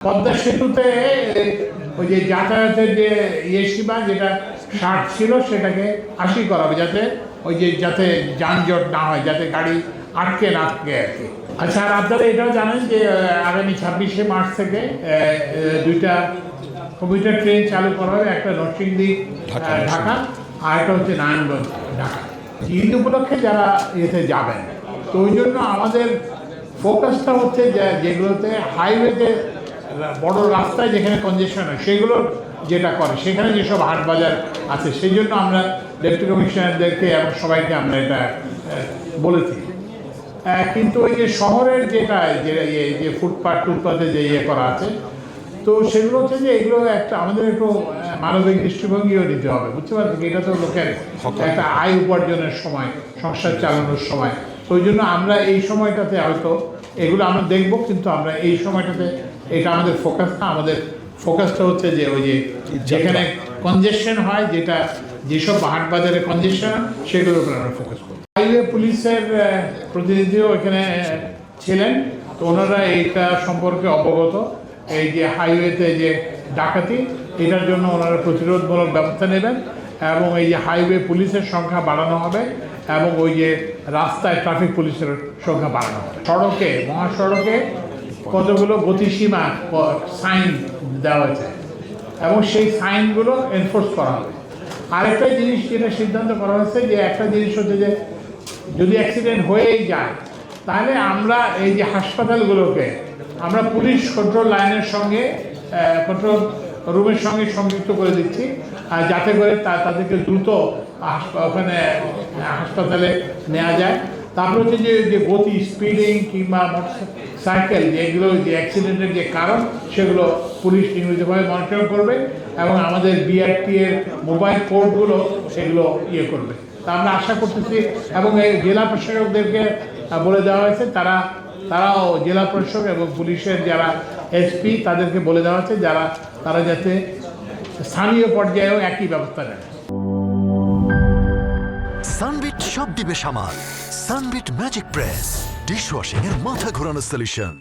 পদ্মা সেতুতে ওই যে যাতায়াতের যে সীমা যেটা 60 ছিল সেটাকে 80 করা হবে, যাতে যানজট না হয়, যাতে গাড়ি আটকে না থাকে আর কি। আচ্ছা, আর আপনারা এটাও জানেন যে আগামী 26শে মার্চ থেকে দুইটা কমিউটার ট্রেন চালু করা হবে, একটা নরসিংদী ঢাকা আর একটা হচ্ছে নারায়ণগঞ্জ ঢাকা। ঈদ উপলক্ষে যারা এতে যাবেন, তো ওই জন্য আমাদের ফোকাসটা হচ্ছে যেগুলোতে হাইওয়েতে বড় রাস্তায় যেখানে কনজেশন হয় সেগুলো যেটা করে, সেখানে যেসব হাট বাজার আছে, সেই জন্য আমরা ডেপুটি কমিশনারদেরকে এবং সবাইকে আমরা এটা বলেছি। কিন্তু ওই যে শহরের যেটা যে ফুটপাথে যে করা আছে, তো সেগুলো হচ্ছে যে এগুলো একটা আমাদের একটু মানবিক দৃষ্টিভঙ্গিও দিতে হবে, বুঝতে পারছি। এটা তো লোকের একটা আয় উপার্জনের সময়, সংসার চালানোর সময়, তো ওই জন্য আমরা এই সময়টাতে হয়তো এগুলো আমরা দেখবো, কিন্তু আমরা এই সময়টাতে এটা আমাদের ফোকাস না। আমাদের ফোকাসটা হচ্ছে যে ওই যে যেখানে কনজেশন হয়, যেসব হাট বাজারে কনজেশন, সেগুলোর উপর আমরা ফোকাস করি। হাইওয়ে পুলিশের প্রতিনিধিও এখানে ছিলেন, তো ওনারা এইটা সম্পর্কে অবগত। এই যে হাইওয়েতে যে ডাকাতি, এটার জন্য ওনারা প্রতিরোধমূলক ব্যবস্থা নেবেন, এবং এই যে হাইওয়ে পুলিশের সংখ্যা বাড়ানো হবে, এবং ওই যে রাস্তায় ট্রাফিক পুলিশের সংখ্যা বাড়ানো হবে। সড়কে, মহাসড়কে কতগুলো গতিসীমা সাইন দেওয়া হয়েছে, এবং সেই সাইনগুলো এনফোর্স করা হবে। আরেকটা জিনিস যেটা সিদ্ধান্ত করা হয়েছে, যে একটা জিনিস হচ্ছে যে যদি অ্যাক্সিডেন্ট হয়েই যায়, তাহলে আমরা এই যে হাসপাতালগুলোকে আমরা পুলিশ কন্ট্রোল লাইনের সঙ্গে, কন্ট্রোল রুমের সঙ্গে সংযুক্ত করে দিচ্ছি, যাতে করে তাদেরকে দ্রুত ওখানে হাসপাতালে নেওয়া যায়। তারপর হচ্ছে যে গতি, স্পিডিং কিংবা মোটরসাইকেল, যেগুলো যে অ্যাক্সিডেন্টের যে কারণ, সেগুলো পুলিশ নিয়মিতভাবে মনিটর করবে, এবং আমাদের বিআরটি এর মোবাইল কোডগুলো সেগুলো করবে। তা আমরা আশা করতেছি, এবং এই জেলা প্রশাসকদেরকে বলে দেওয়া হয়েছে, তারাও জেলা প্রশাসক এবং পুলিশের যারা এসপি, তাদেরকে বলে দেওয়া হচ্ছে তারা যাতে স্থানীয় পর্যায়েও একই ব্যবস্থা নেয়। সানবিট সব দিবে সামাল। সানবিট ম্যাজিক প্রেস ডিশওয়াশিং এর মাথা ঘোরানো সলিউশন।